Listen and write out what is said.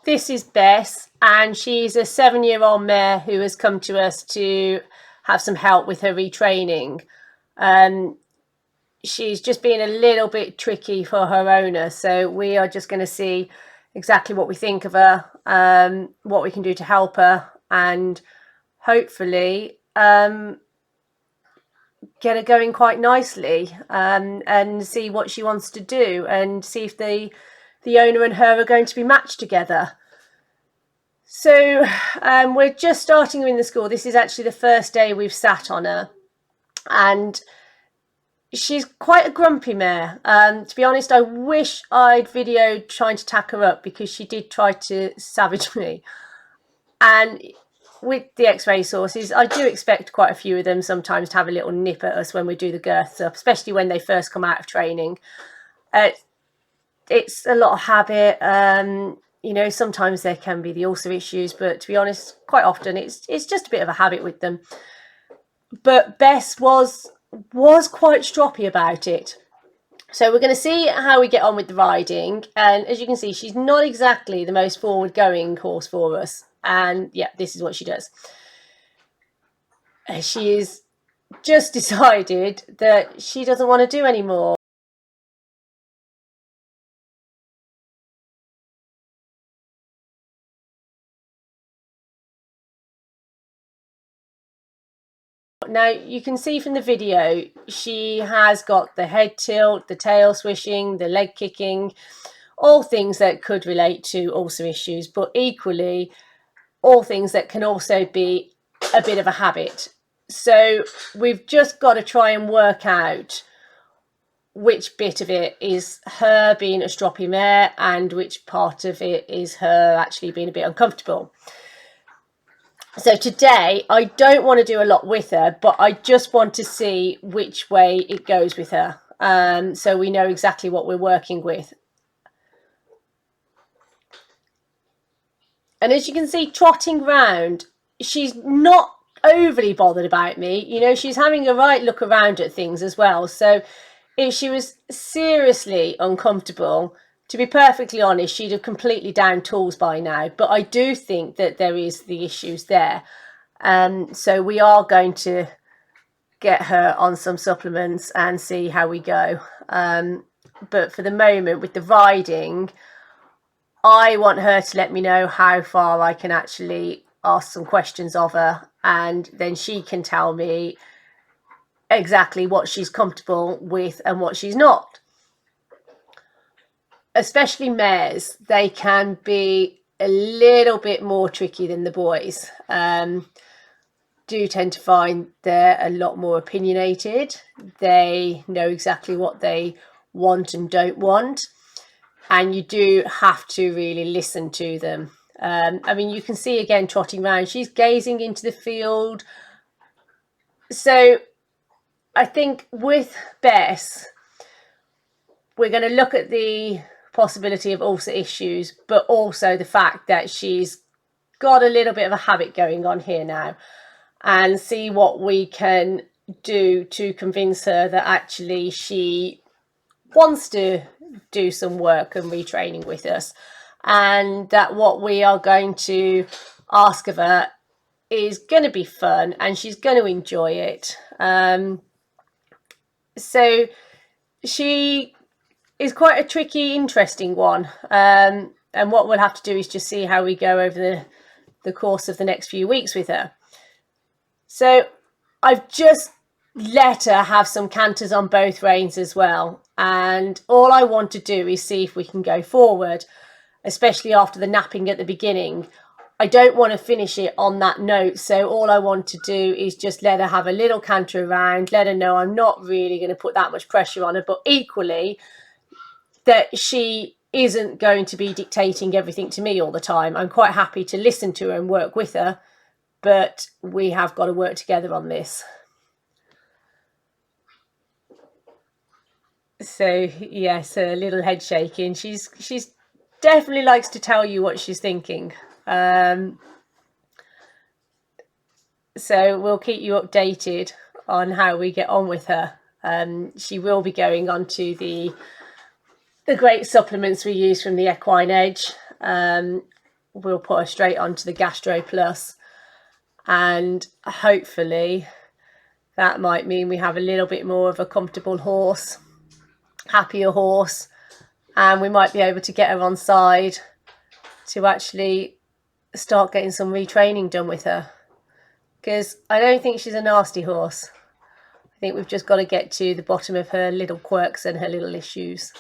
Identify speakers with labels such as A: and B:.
A: this is Bess, and she's a 7-year-old mare who has come to us to have some help with her retraining. She's just been a little bit tricky for her owner, so we are just going to see exactly what we think of her, what we can do to help her, and hopefully get her going quite nicely, and see what she wants to do, and see if the owner and her are going to be matched together. So we're just starting her in the school. This is actually the first day we've sat on her, and she's quite a grumpy mare. To be honest, I wish I'd videoed trying to tack her up, because she did try to savage me. And with the Racehorses, I do expect quite a few of them sometimes to have a little nip at us when we do the girths up, especially when they first come out of training. It's a lot of habit. You know, sometimes there can be the ulcer issues, but to be honest, quite often it's just a bit of a habit with them. But Bess was quite stroppy about it. So we're going to see how we get on with the riding. And as you can see, she's not exactly the most forward-going horse for us. And yeah, this is what she does. She has just decided that she doesn't want to do anymore. Now you can see from the video, she has got the head tilt, the tail swishing, the leg kicking, all things that could relate to ulcer issues, but equally all things that can also be a bit of a habit. So we've just got to try and work out which bit of it is her being a stroppy mare and which part of it is her actually being a bit uncomfortable. So today I don't want to do a lot with her, but I just want to see which way it goes with her, so we know exactly what we're working with. And as you can see, trotting round, she's not overly bothered about me. You know, she's having a right look around at things as well. So if she was seriously uncomfortable, to be perfectly honest, she'd have completely downed tools by now. But I do think that there is the issues there. So we are going to get her on some supplements and see how we go. But for the moment, with the riding, I want her to let me know how far I can actually ask some questions of her, and then she can tell me exactly what she's comfortable with and what she's not. Especially mares, they can be a little bit more tricky than the boys. Do tend to find they're a lot more opinionated. They know exactly what they want and don't want, and you do have to really listen to them. I mean, you can see again trotting around, she's gazing into the field. So I think with Bess, we're going to look at the possibility of ulcer issues, but also the fact that she's got a little bit of a habit going on here now, and see what we can do to convince her that actually she wants to do some work and retraining with us, and that what we are going to ask of her is going to be fun and she's going to enjoy it. So she is quite a tricky, interesting one, and what we'll have to do is just see how we go over the course of the next few weeks with her. So I've just let her have some canters on both reins as well, and all I want to do is see if we can go forward, especially after the napping at the beginning. I don't want to finish it on that note, so all I want to do is just let her have a little canter around, let her know I'm not really going to put that much pressure on her, but equally that she isn't going to be dictating everything to me all the time. I'm quite happy to listen to her and work with her, but we have got to work together on this. So yes, a little head shaking. She's definitely likes to tell you what she's thinking. So we'll keep you updated on how we get on with her. She will be going on to the great supplements we use from the Equine Edge. we'll put her straight onto the Gastro Plus, and hopefully that might mean we have a little bit more of a comfortable horse, happier horse, and we might be able to get her on side to actually start getting some retraining done with her, because I don't think she's a nasty horse. I think we've just got to get to the bottom of her little quirks and her little issues.